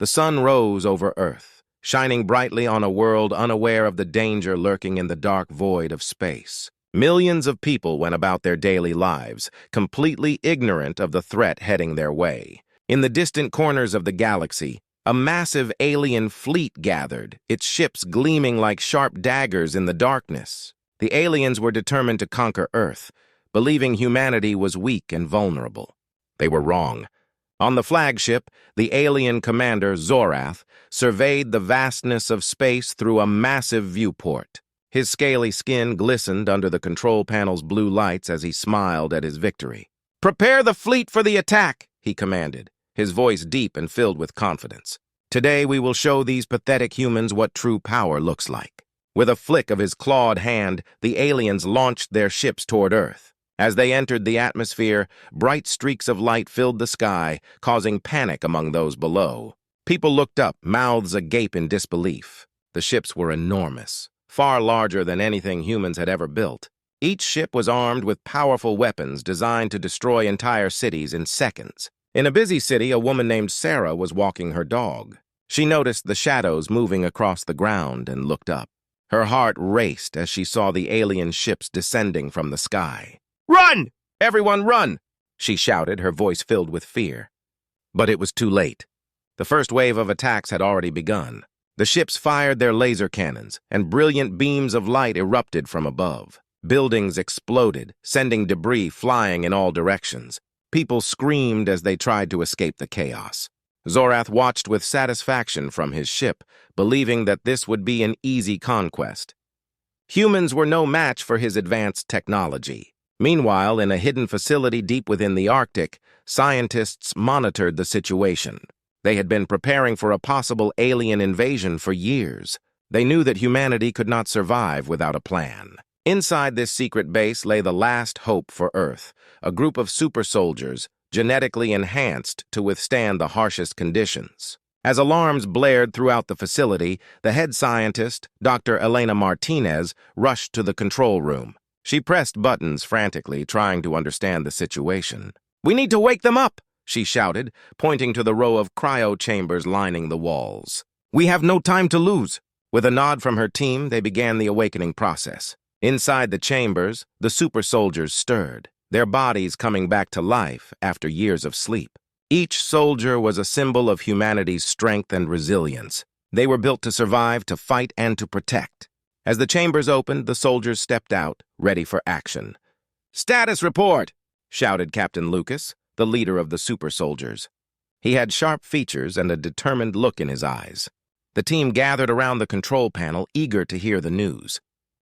The sun rose over Earth, shining brightly on a world unaware of the danger lurking in the dark void of space. Millions of people went about their daily lives, completely ignorant of the threat heading their way. In the distant corners of the galaxy, a massive alien fleet gathered, its ships gleaming like sharp daggers in the darkness. The aliens were determined to conquer Earth, believing humanity was weak and vulnerable. They were wrong. On the flagship, the alien commander, Zorath, surveyed the vastness of space through a massive viewport. His scaly skin glistened under the control panel's blue lights as he smiled at his victory. "Prepare the fleet for the attack," he commanded, his voice deep and filled with confidence. "Today we will show these pathetic humans what true power looks like." With a flick of his clawed hand, the aliens launched their ships toward Earth. As they entered the atmosphere, bright streaks of light filled the sky, causing panic among those below. People looked up, mouths agape in disbelief. The ships were enormous, far larger than anything humans had ever built. Each ship was armed with powerful weapons designed to destroy entire cities in seconds. In a busy city, a woman named Sarah was walking her dog. She noticed the shadows moving across the ground and looked up. Her heart raced as she saw the alien ships descending from the sky. "Run! Everyone run!" she shouted, her voice filled with fear. But it was too late. The first wave of attacks had already begun. The ships fired their laser cannons, and brilliant beams of light erupted from above. Buildings exploded, sending debris flying in all directions. People screamed as they tried to escape the chaos. Zorath watched with satisfaction from his ship, believing that this would be an easy conquest. Humans were no match for his advanced technology. Meanwhile, in a hidden facility deep within the Arctic, scientists monitored the situation. They had been preparing for a possible alien invasion for years. They knew that humanity could not survive without a plan. Inside this secret base lay the last hope for Earth, a group of super soldiers, genetically enhanced to withstand the harshest conditions. As alarms blared throughout the facility, the head scientist, Dr. Elena Martinez, rushed to the control room. She pressed buttons frantically, trying to understand the situation. "We need to wake them up!" she shouted, pointing to the row of cryo chambers lining the walls. "We have no time to lose." With a nod from her team, they began the awakening process. Inside the chambers, the super soldiers stirred, their bodies coming back to life after years of sleep. Each soldier was a symbol of humanity's strength and resilience. They were built to survive, to fight, and to protect. As the chambers opened, the soldiers stepped out, ready for action. "Status report!" shouted Captain Lucas, the leader of the super soldiers. He had sharp features and a determined look in his eyes. The team gathered around the control panel, eager to hear the news.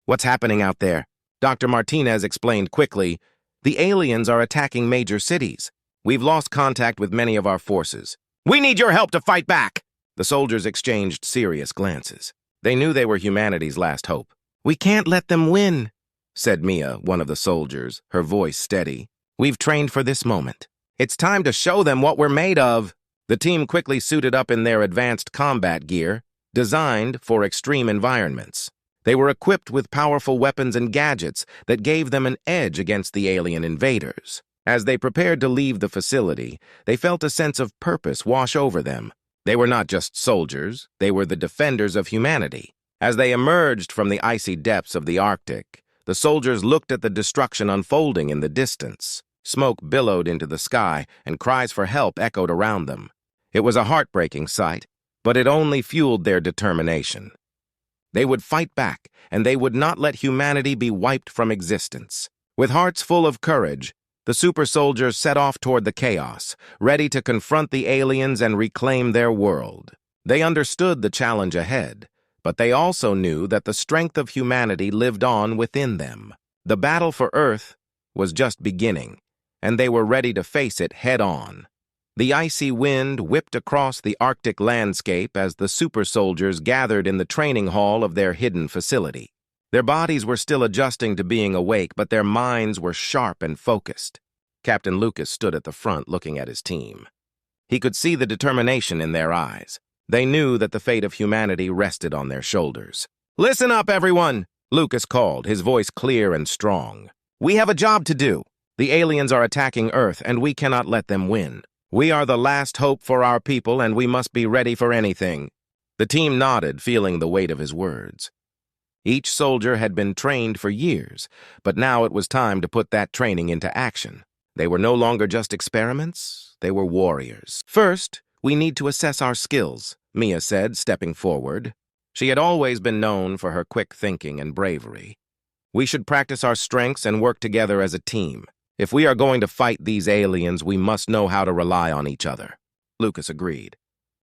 "What's happening out there?" Dr. Martinez explained quickly. "The aliens are attacking major cities. We've lost contact with many of our forces. We need your help to fight back!" The soldiers exchanged serious glances. They knew they were humanity's last hope. "We can't let them win," said Mia, one of the soldiers, her voice steady. "We've trained for this moment. It's time to show them what we're made of." The team quickly suited up in their advanced combat gear, designed for extreme environments. They were equipped with powerful weapons and gadgets that gave them an edge against the alien invaders. As they prepared to leave the facility, they felt a sense of purpose wash over them. They were not just soldiers, they were the defenders of humanity. As they emerged from the icy depths of the Arctic, the soldiers looked at the destruction unfolding in the distance. Smoke billowed into the sky, and cries for help echoed around them. It was a heartbreaking sight, but it only fueled their determination. They would fight back, and they would not let humanity be wiped from existence. With hearts full of courage, the super soldiers set off toward the chaos, ready to confront the aliens and reclaim their world. They understood the challenge ahead, but they also knew that the strength of humanity lived on within them. The battle for Earth was just beginning, and they were ready to face it head-on. The icy wind whipped across the Arctic landscape as the super soldiers gathered in the training hall of their hidden facility. Their bodies were still adjusting to being awake, but their minds were sharp and focused. Captain Lucas stood at the front looking at his team. He could see the determination in their eyes. They knew that the fate of humanity rested on their shoulders. "Listen up, everyone!" Lucas called, his voice clear and strong. "We have a job to do. The aliens are attacking Earth, and we cannot let them win. We are the last hope for our people, and we must be ready for anything. The team nodded, feeling the weight of his words. Each soldier had been trained for years, but now it was time to put that training into action. They were no longer just experiments, they were warriors. First, we need to assess our skills, Mia said, stepping forward. She had always been known for her quick thinking and bravery. We should practice our strengths and work together as a team. If we are going to fight these aliens, we must know how to rely on each other. Lucas agreed.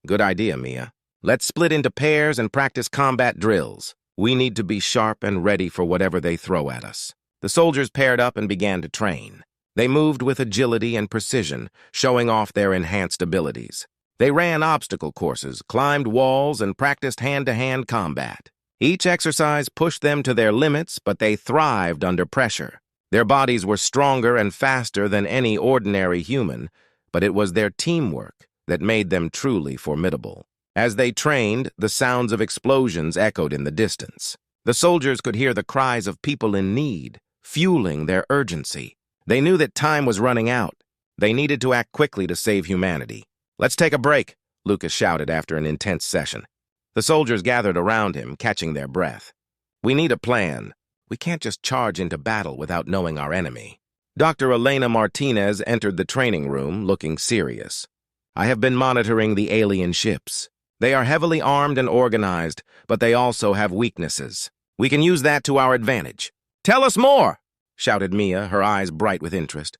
Good idea, Mia. Let's split into pairs and practice combat drills. We need to be sharp and ready for whatever they throw at us. The soldiers paired up and began to train. They moved with agility and precision, showing off their enhanced abilities. They ran obstacle courses, climbed walls, and practiced hand-to-hand combat. Each exercise pushed them to their limits, but they thrived under pressure. Their bodies were stronger and faster than any ordinary human, but it was their teamwork that made them truly formidable. As they trained, the sounds of explosions echoed in the distance. The soldiers could hear the cries of people in need, fueling their urgency. They knew that time was running out. They needed to act quickly to save humanity. Let's take a break, Lucas shouted after an intense session. The soldiers gathered around him, catching their breath. We need a plan. We can't just charge into battle without knowing our enemy. Dr. Elena Martinez entered the training room, looking serious. I have been monitoring the alien ships. They are heavily armed and organized, but they also have weaknesses. We can use that to our advantage. Tell us more, shouted Mia, her eyes bright with interest.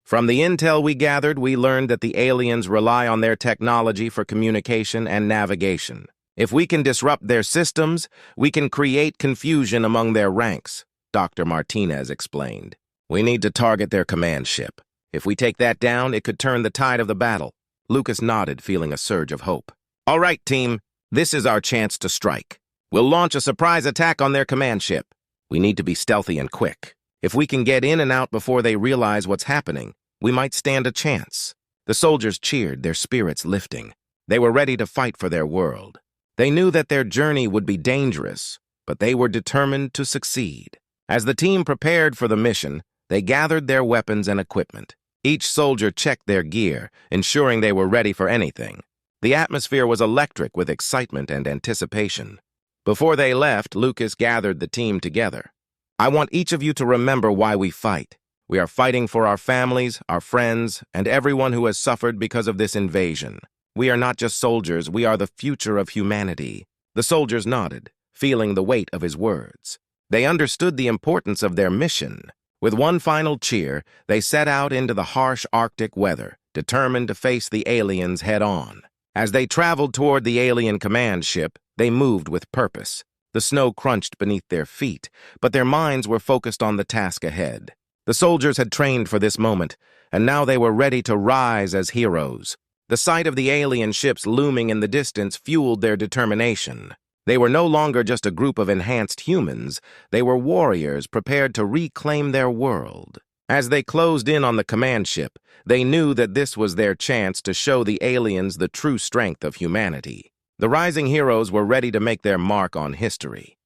From the intel we gathered, we learned that the aliens rely on their technology for communication and navigation. If we can disrupt their systems, we can create confusion among their ranks, Dr. Martinez explained. We need to target their command ship. If we take that down, it could turn the tide of the battle. Lucas nodded, feeling a surge of hope. All right, team, this is our chance to strike. We'll launch a surprise attack on their command ship. We need to be stealthy and quick. If we can get in and out before they realize what's happening, we might stand a chance. The soldiers cheered, their spirits lifting. They were ready to fight for their world. They knew that their journey would be dangerous, but they were determined to succeed. As the team prepared for the mission, they gathered their weapons and equipment. Each soldier checked their gear, ensuring they were ready for anything. The atmosphere was electric with excitement and anticipation. Before they left, Lucas gathered the team together. I want each of you to remember why we fight. We are fighting for our families, our friends, and everyone who has suffered because of this invasion. We are not just soldiers, we are the future of humanity. The soldiers nodded, feeling the weight of his words. They understood the importance of their mission. With one final cheer, they set out into the harsh Arctic weather, determined to face the aliens head-on. As they traveled toward the alien command ship, they moved with purpose. The snow crunched beneath their feet, but their minds were focused on the task ahead. The soldiers had trained for this moment, and now they were ready to rise as heroes. The sight of the alien ships looming in the distance fueled their determination. They were no longer just a group of enhanced humans, they were warriors prepared to reclaim their world. As they closed in on the command ship, they knew that this was their chance to show the aliens the true strength of humanity. The rising heroes were ready to make their mark on history.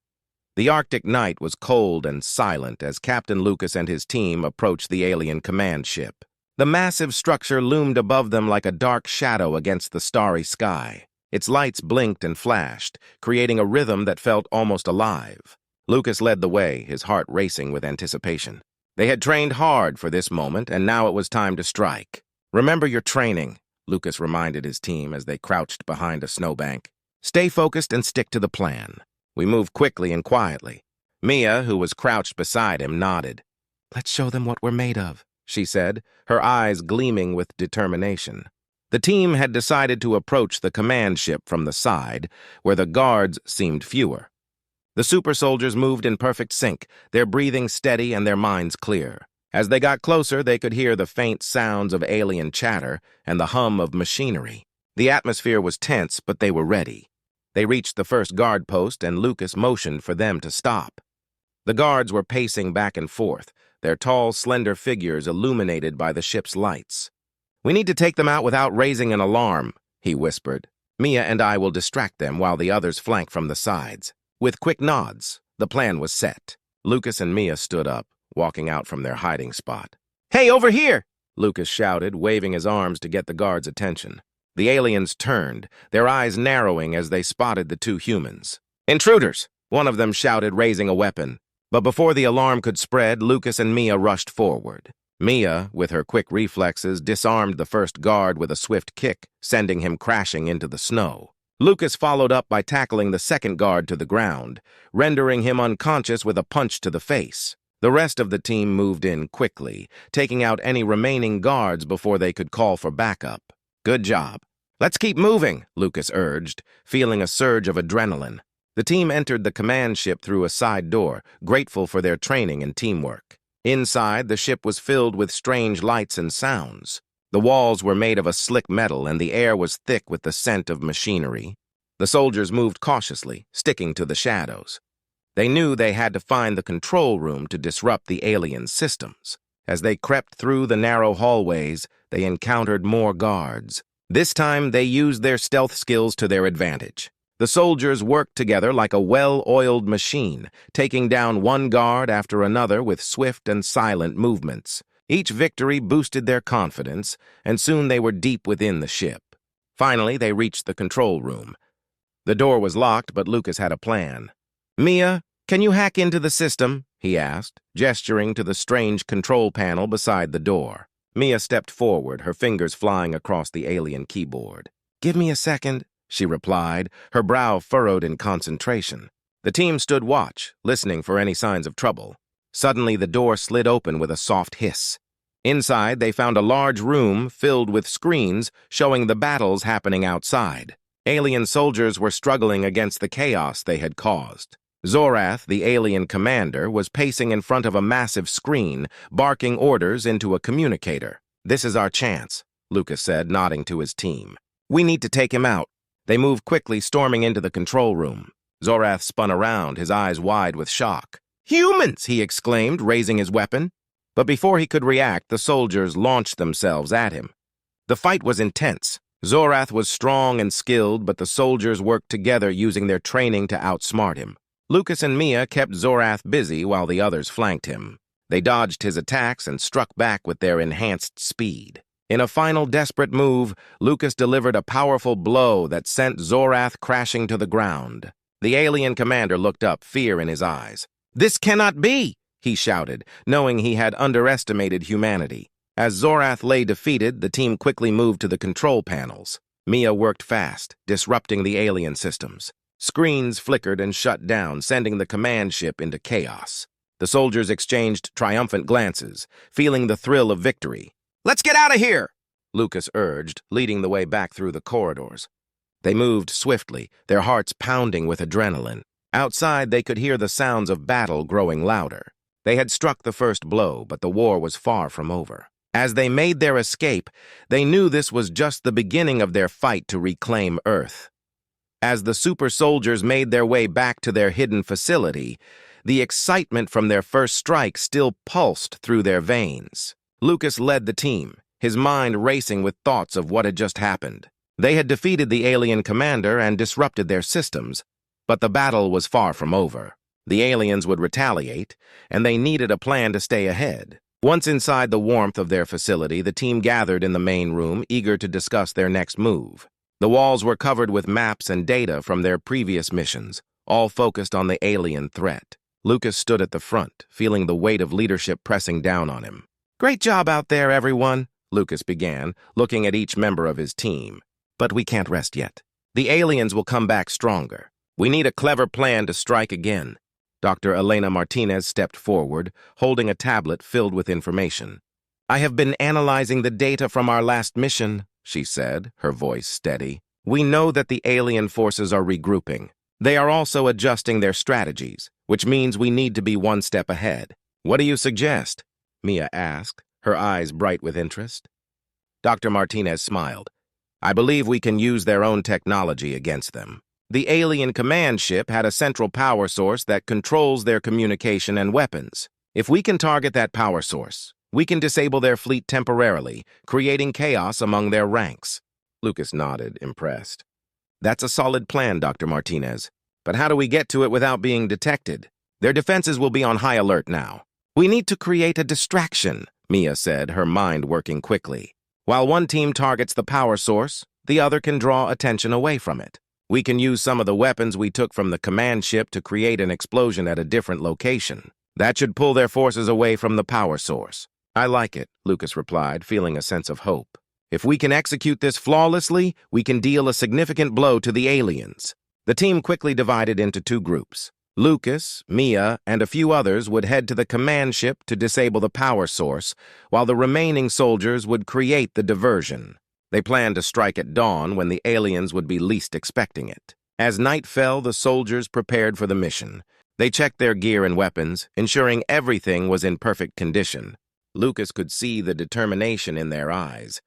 The Arctic night was cold and silent as Captain Lucas and his team approached the alien command ship. The massive structure loomed above them like a dark shadow against the starry sky. Its lights blinked and flashed, creating a rhythm that felt almost alive. Lucas led the way, his heart racing with anticipation. They had trained hard for this moment, and now it was time to strike. Remember your training, Lucas reminded his team as they crouched behind a snowbank. Stay focused and stick to the plan. We move quickly and quietly. Mia, who was crouched beside him, nodded. Let's show them what we're made of, she said, her eyes gleaming with determination. The team had decided to approach the command ship from the side, where the guards seemed fewer. The super soldiers moved in perfect sync, their breathing steady and their minds clear. As they got closer, they could hear the faint sounds of alien chatter and the hum of machinery. The atmosphere was tense, but they were ready. They reached the first guard post, and Lucas motioned for them to stop. The guards were pacing back and forth, their tall, slender figures illuminated by the ship's lights. We need to take them out without raising an alarm, he whispered. Mia and I will distract them while the others flank from the sides. With quick nods, the plan was set. Lucas and Mia stood up, walking out from their hiding spot. Hey, over here! Lucas shouted, waving his arms to get the guards' attention. The aliens turned, their eyes narrowing as they spotted the two humans. "Intruders!" one of them shouted, raising a weapon. But before the alarm could spread, Lucas and Mia rushed forward. Mia, with her quick reflexes, disarmed the first guard with a swift kick, sending him crashing into the snow. Lucas followed up by tackling the second guard to the ground, rendering him unconscious with a punch to the face. The rest of the team moved in quickly, taking out any remaining guards before they could call for backup. "Good job. Let's keep moving," Lucas urged, feeling a surge of adrenaline. The team entered the command ship through a side door, grateful for their training and teamwork. Inside, the ship was filled with strange lights and sounds. The walls were made of a slick metal, and the air was thick with the scent of machinery. The soldiers moved cautiously, sticking to the shadows. They knew they had to find the control room to disrupt the alien systems. As they crept through the narrow hallways, they encountered more guards. This time, they used their stealth skills to their advantage. The soldiers worked together like a well-oiled machine, taking down one guard after another with swift and silent movements. Each victory boosted their confidence, and soon they were deep within the ship. Finally, they reached the control room. The door was locked, but Lucas had a plan. "Mia, can you hack into the system?" he asked, gesturing to the strange control panel beside the door. Mia stepped forward, her fingers flying across the alien keyboard. "Give me a second," she replied, her brow furrowed in concentration. The team stood watch, listening for any signs of trouble. Suddenly, the door slid open with a soft hiss. Inside, they found a large room filled with screens showing the battles happening outside. Alien soldiers were struggling against the chaos they had caused. Zorath, the alien commander, was pacing in front of a massive screen, barking orders into a communicator. "This is our chance," Lucas said, nodding to his team. "We need to take him out." They moved quickly, storming into the control room. Zorath spun around, his eyes wide with shock. "Humans!" he exclaimed, raising his weapon. But before he could react, the soldiers launched themselves at him. The fight was intense. Zorath was strong and skilled, but the soldiers worked together using their training to outsmart him. Lucas and Mia kept Zorath busy while the others flanked him. They dodged his attacks and struck back with their enhanced speed. In a final desperate move, Lucas delivered a powerful blow that sent Zorath crashing to the ground. The alien commander looked up, fear in his eyes. "This cannot be!" he shouted, knowing he had underestimated humanity. As Zorath lay defeated, the team quickly moved to the control panels. Mia worked fast, disrupting the alien systems. Screens flickered and shut down, sending the command ship into chaos. The soldiers exchanged triumphant glances, feeling the thrill of victory. "Let's get out of here!" Lucas urged, leading the way back through the corridors. They moved swiftly, their hearts pounding with adrenaline. Outside, they could hear the sounds of battle growing louder. They had struck the first blow, but the war was far from over. As they made their escape, they knew this was just the beginning of their fight to reclaim Earth. As the super soldiers made their way back to their hidden facility, the excitement from their first strike still pulsed through their veins. Lucas led the team, his mind racing with thoughts of what had just happened. They had defeated the alien commander and disrupted their systems, but the battle was far from over. The aliens would retaliate, and they needed a plan to stay ahead. Once inside the warmth of their facility, the team gathered in the main room, eager to discuss their next move. The walls were covered with maps and data from their previous missions, all focused on the alien threat. Lucas stood at the front, feeling the weight of leadership pressing down on him. "Great job out there, everyone," Lucas began, looking at each member of his team. "But we can't rest yet. The aliens will come back stronger. We need a clever plan to strike again." Dr. Elena Martinez stepped forward, holding a tablet filled with information. "I have been analyzing the data from our last mission," she said, her voice steady. "We know that the alien forces are regrouping. They are also adjusting their strategies, which means we need to be one step ahead." "What do you suggest?" Mia asked, her eyes bright with interest. Dr. Martinez smiled. "I believe we can use their own technology against them. The alien command ship had a central power source that controls their communication and weapons. If we can target that power source, we can disable their fleet temporarily, creating chaos among their ranks." Lucas nodded, impressed. "That's a solid plan, Dr. Martinez. But how do we get to it without being detected? Their defenses will be on high alert now." "We need to create a distraction," Mia said, her mind working quickly. While one team targets the power source, the other can draw attention away from it. We can use some of the weapons we took from the command ship to create an explosion at a different location. That should pull their forces away from the power source. I like it, Lucas replied, feeling a sense of hope. If we can execute this flawlessly, we can deal a significant blow to the aliens. The team quickly divided into two groups. Lucas, Mia, and a few others would head to the command ship to disable the power source, while the remaining soldiers would create the diversion. They planned to strike at dawn when the aliens would be least expecting it. As night fell, the soldiers prepared for the mission. They checked their gear and weapons, ensuring everything was in perfect condition. Lucas could see the determination in their eyes.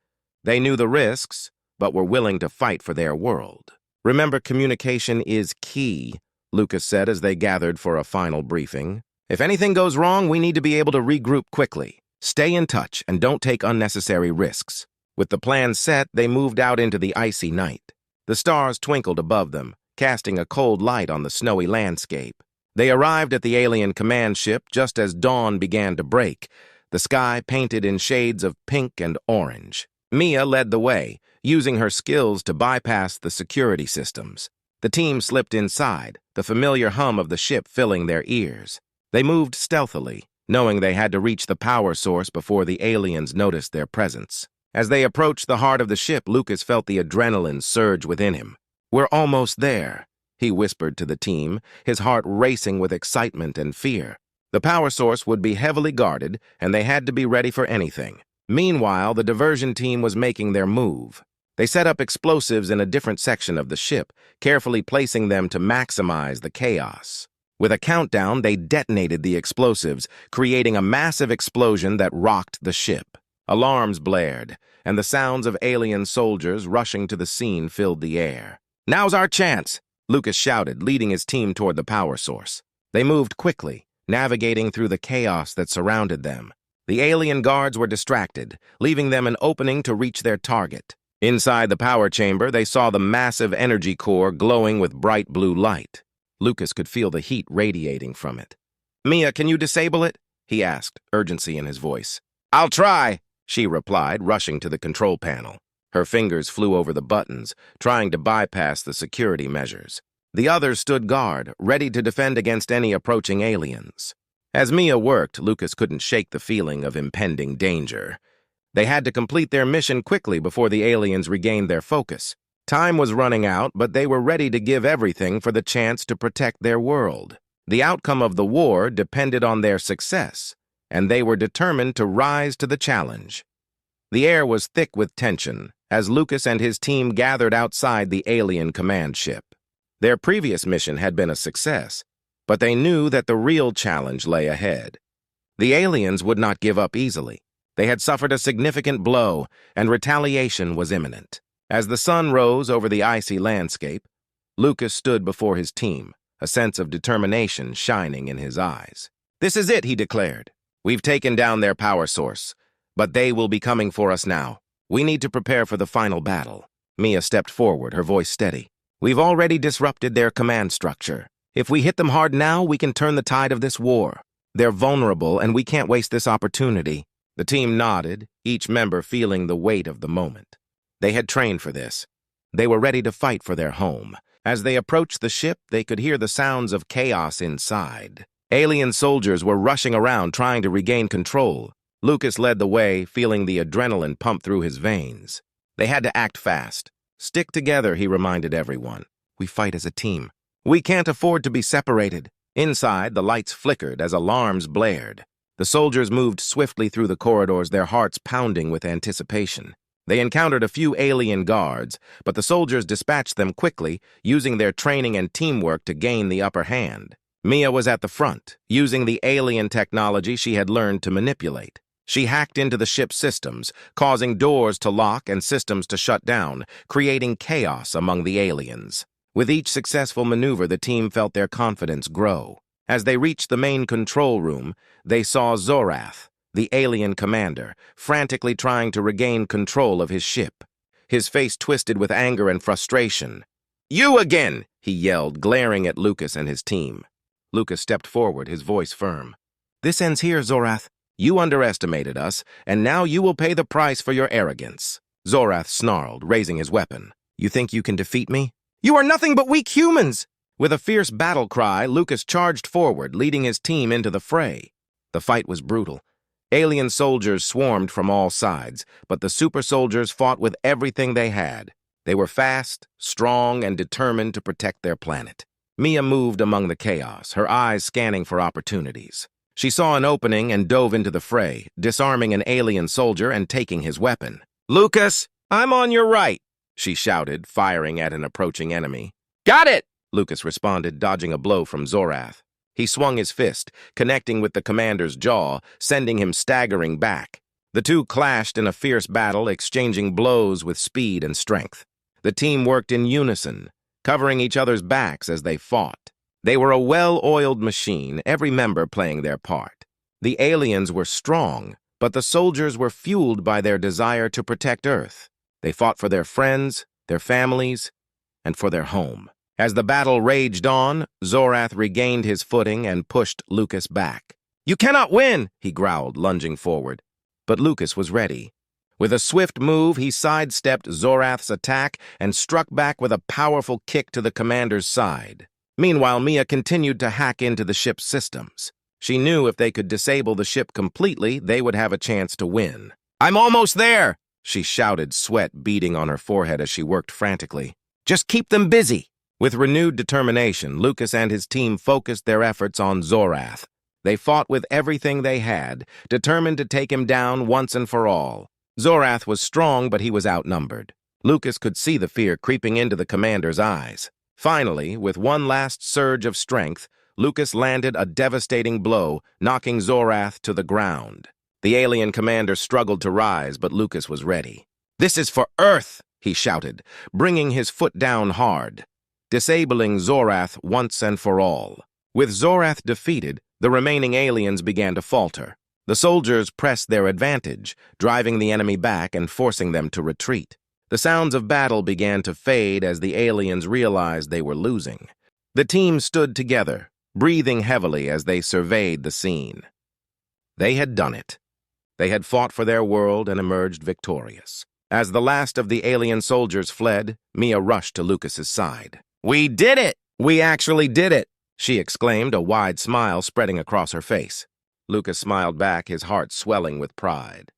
They knew the risks, but were willing to fight for their world. Remember, communication is key, Lucas said as they gathered for a final briefing. If anything goes wrong, we need to be able to regroup quickly. Stay in touch and don't take unnecessary risks. With the plan set, they moved out into the icy night. The stars twinkled above them, casting a cold light on the snowy landscape. They arrived at the alien command ship just as dawn began to break, the sky painted in shades of pink and orange. Mia led the way, using her skills to bypass the security systems. The team slipped inside, the familiar hum of the ship filling their ears. They moved stealthily, knowing they had to reach the power source before the aliens noticed their presence. As they approached the heart of the ship, Lucas felt the adrenaline surge within him. "We're almost there," he whispered to the team, his heart racing with excitement and fear. The power source would be heavily guarded, and they had to be ready for anything. Meanwhile, the diversion team was making their move. They set up explosives in a different section of the ship, carefully placing them to maximize the chaos. With a countdown, they detonated the explosives, creating a massive explosion that rocked the ship. Alarms blared, and the sounds of alien soldiers rushing to the scene filled the air. "Now's our chance!" Lucas shouted, leading his team toward the power source. They moved quickly, navigating through the chaos that surrounded them. The alien guards were distracted, leaving them an opening to reach their target. Inside the power chamber, they saw the massive energy core glowing with bright blue light. Lucas could feel the heat radiating from it. "Mia, can you disable it?" he asked, urgency in his voice. "I'll try," she replied, rushing to the control panel. Her fingers flew over the buttons, trying to bypass the security measures. The others stood guard, ready to defend against any approaching aliens. As Mia worked, Lucas couldn't shake the feeling of impending danger. They had to complete their mission quickly before the aliens regained their focus. Time was running out, but they were ready to give everything for the chance to protect their world. The outcome of the war depended on their success, and they were determined to rise to the challenge. The air was thick with tension as Lucas and his team gathered outside the alien command ship. Their previous mission had been a success, but they knew that the real challenge lay ahead. The aliens would not give up easily. They had suffered a significant blow, and retaliation was imminent. As the sun rose over the icy landscape, Lucas stood before his team, a sense of determination shining in his eyes. "This is it," he declared. "We've taken down their power source, but they will be coming for us now. We need to prepare for the final battle." Mia stepped forward, her voice steady. "We've already disrupted their command structure. If we hit them hard now, we can turn the tide of this war. They're vulnerable, and we can't waste this opportunity." The team nodded, each member feeling the weight of the moment. They had trained for this. They were ready to fight for their home. As they approached the ship, they could hear the sounds of chaos inside. Alien soldiers were rushing around trying to regain control. Lucas led the way, feeling the adrenaline pump through his veins. They had to act fast. "Stick together," he reminded everyone. "We fight as a team. We can't afford to be separated." Inside, the lights flickered as alarms blared. The soldiers moved swiftly through the corridors, their hearts pounding with anticipation. They encountered a few alien guards, but the soldiers dispatched them quickly, using their training and teamwork to gain the upper hand. Mia was at the front, using the alien technology she had learned to manipulate. She hacked into the ship's systems, causing doors to lock and systems to shut down, creating chaos among the aliens. With each successful maneuver, the team felt their confidence grow. As they reached the main control room, they saw Zorath, the alien commander, frantically trying to regain control of his ship. His face twisted with anger and frustration. "You again!" he yelled, glaring at Lucas and his team. Lucas stepped forward, his voice firm. "This ends here, Zorath. You underestimated us, and now you will pay the price for your arrogance. Zorath snarled, raising his weapon. You think you can defeat me? You are nothing but weak humans! With a fierce battle cry, Lucas charged forward, leading his team into the fray. The fight was brutal. Alien soldiers swarmed from all sides, but the super soldiers fought with everything they had. They were fast, strong, and determined to protect their planet. Mia moved among the chaos, her eyes scanning for opportunities. She saw an opening and dove into the fray, disarming an alien soldier and taking his weapon. Lucas, I'm on your right, she shouted, firing at an approaching enemy. Got it! Lucas responded, dodging a blow from Zorath. He swung his fist, connecting with the commander's jaw, sending him staggering back. The two clashed in a fierce battle, exchanging blows with speed and strength. The team worked in unison, covering each other's backs as they fought. They were a well-oiled machine, every member playing their part. The aliens were strong, but the soldiers were fueled by their desire to protect Earth. They fought for their friends, their families, and for their home. As the battle raged on, Zorath regained his footing and pushed Lucas back. You cannot win, he growled, lunging forward. But Lucas was ready. With a swift move, he sidestepped Zorath's attack and struck back with a powerful kick to the commander's side. Meanwhile, Mia continued to hack into the ship's systems. She knew if they could disable the ship completely, they would have a chance to win. I'm almost there, she shouted, sweat beading on her forehead as she worked frantically. Just keep them busy. With renewed determination, Lucas and his team focused their efforts on Zorath. They fought with everything they had, determined to take him down once and for all. Zorath was strong, but he was outnumbered. Lucas could see the fear creeping into the commander's eyes. Finally, with one last surge of strength, Lucas landed a devastating blow, knocking Zorath to the ground. The alien commander struggled to rise, but Lucas was ready. This is for Earth, he shouted, bringing his foot down hard, disabling Zorath once and for all. With Zorath defeated, the remaining aliens began to falter. The soldiers pressed their advantage, driving the enemy back and forcing them to retreat. The sounds of battle began to fade as the aliens realized they were losing. The team stood together, breathing heavily as they surveyed the scene. They had done it. They had fought for their world and emerged victorious. As the last of the alien soldiers fled, Mia rushed to Lucas's side. We did it! We actually did it! She exclaimed, a wide smile spreading across her face. Lucas smiled back, his heart swelling with pride.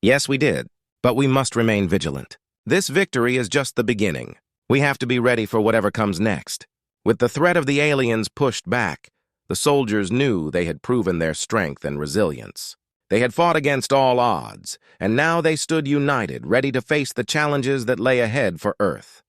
Yes, we did, but we must remain vigilant. This victory is just the beginning. We have to be ready for whatever comes next. With the threat of the aliens pushed back, the soldiers knew they had proven their strength and resilience. They had fought against all odds, and now they stood united, ready to face the challenges that lay ahead for Earth.